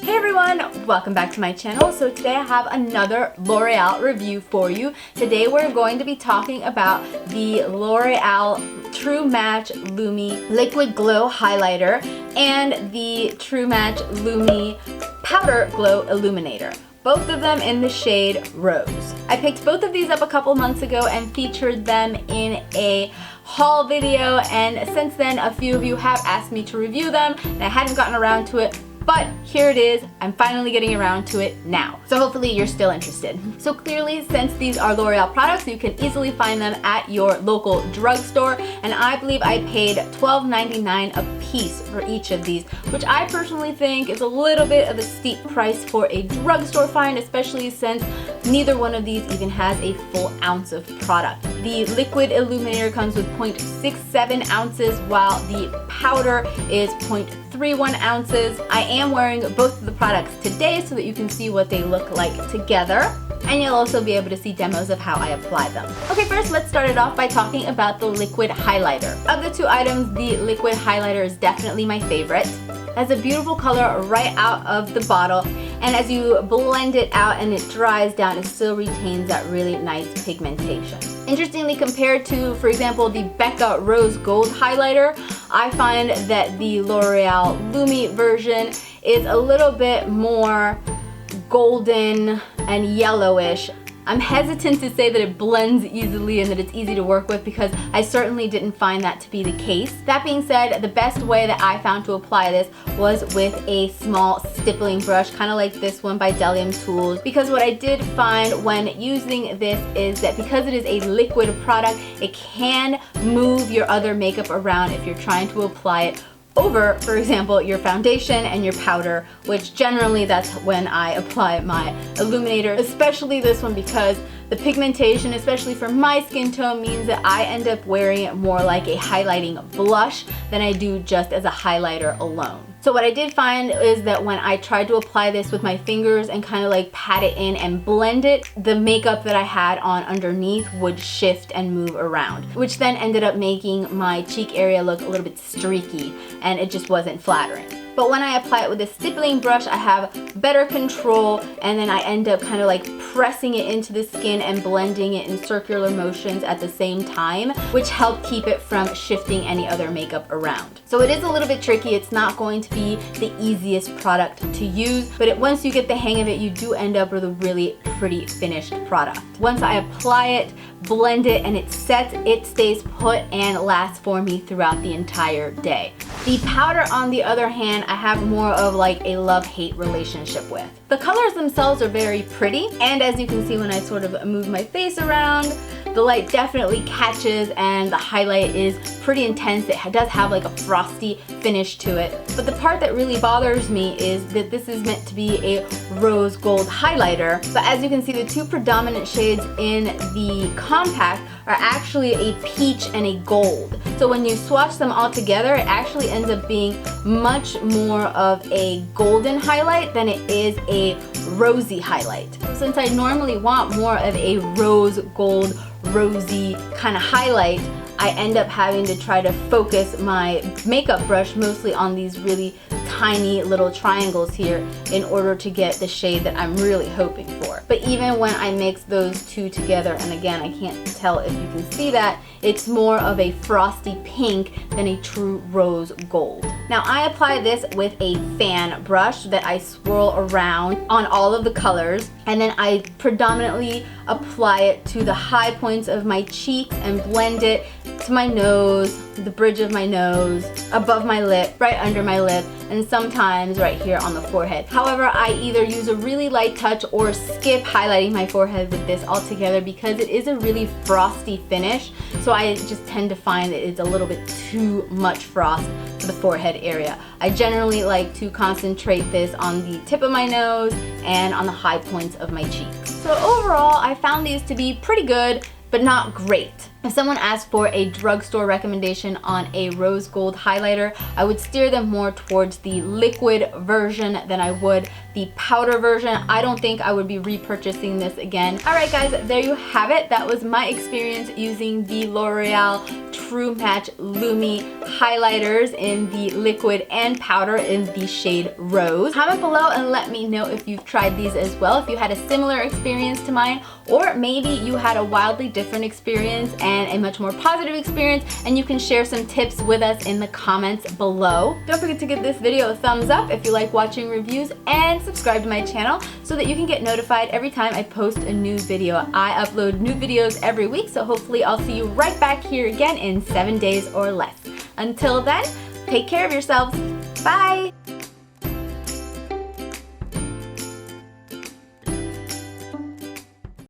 Hey everyone, welcome back to my channel. So today I have another L'Oreal review for you. Today we're going to be talking about the L'Oreal True Match Lumi Liquid Glow Highlighter and the True Match Lumi Powder Glow Illuminator. Both of them in the shade Rose. I picked both of these up a couple months ago and featured them in a haul video, and since then a few of you have asked me to review them and I hadn't gotten around to it. But here it is, I'm finally getting around to it now. So hopefully you're still interested. So clearly, since these are L'Oreal products, you can easily find them at your local drugstore. And I believe I paid $12.99 a piece for each of these, which I personally think is a little bit of a steep price for a drugstore find, especially since neither one of these even has a full ounce of product. The liquid illuminator comes with 0.67 ounces, while the powder is 0.31 ounces. I am wearing both of the products today so that you can see what they look like together, and you'll also be able to see demos of how I apply them. Okay, first let's start it off by talking about the liquid highlighter. Of the two items, the liquid highlighter is definitely my favorite. It has a beautiful color right out of the bottle, and as you blend it out and it dries down, it still retains that really nice pigmentation. Interestingly, compared to, for example, the Becca Rose Gold highlighter, I find that the L'Oreal Lumi version is a little bit more golden and yellowish. I'm hesitant to say that it blends easily and that it's easy to work with, because I certainly didn't find that to be the case. That being said, the best way that I found to apply this was with a small stippling brush, kind of like this one by Delium Tools, because what I did find when using this is that because it is a liquid product, it can move your other makeup around if you're trying to apply it over, for example, your foundation and your powder, which generally that's when I apply my illuminator, especially this one, because the pigmentation, especially for my skin tone, means that I end up wearing it more like a highlighting blush than I do just as a highlighter alone. So what I did find is that when I tried to apply this with my fingers and kind of like pat it in and blend it, the makeup that I had on underneath would shift and move around, which then ended up making my cheek area look a little bit streaky, and it just wasn't flattering. But when I apply it with a stippling brush, I have better control, and then I end up kind of like pressing it into the skin and blending it in circular motions at the same time, which helped keep it from shifting any other makeup around. So it is a little bit tricky. It's not going to be the easiest product to use, but once you get the hang of it, you do end up with a really pretty finished product. Once I apply it, blend it, and it sets, it stays put and lasts for me throughout the entire day. The powder, on the other hand, I have more of like a love-hate relationship with. The colors themselves are very pretty, and as you can see when I sort of move my face around, the light definitely catches and the highlight is pretty intense. It does have like a frosty finish to it. But the part that really bothers me is that this is meant to be a rose gold highlighter, but as you can see, the two predominant shades in the compact are actually a peach and a gold. So when you swatch them all together, it actually ends up being much more of a golden highlight than it is a rosy highlight. Since I normally want more of a rose gold, rosy kind of highlight, I end up having to try to focus my makeup brush mostly on these really tiny little triangles here in order to get the shade that I'm really hoping for. But even when I mix those two together, and again, I can't tell if you can see that, it's more of a frosty pink than a true rose gold. Now I apply this with a fan brush that I swirl around on all of the colors, and then I predominantly apply it to the high points of my cheeks and blend it to my nose, the bridge of my nose, above my lip, right under my lip, and sometimes right here on the forehead. However, I either use a really light touch or skip highlighting my forehead with this altogether, because it is a really frosty finish. So I just tend to find that it's a little bit too much frost for the forehead area. I generally like to concentrate this on the tip of my nose and on the high points of my cheeks. So overall, I found these to be pretty good, but not great. If someone asked for a drugstore recommendation on a rose gold highlighter, I would steer them more towards the liquid version than I would the powder version. I don't think I would be repurchasing this again. Alright guys, there you have it. That was my experience using the L'Oreal True Match Lumi highlighters in the liquid and powder in the shade Rose. Comment below and let me know if you've tried these as well, if you had a similar experience to mine, or maybe you had a wildly different experience and a much more positive experience, and you can share some tips with us in the comments below. Don't forget to give this video a thumbs up if you like watching reviews, and subscribe to my channel so that you can get notified every time I post a new video. I upload new videos every week, so hopefully I'll see you right back here again in 7 days or less. Until then, take care of yourselves. Bye!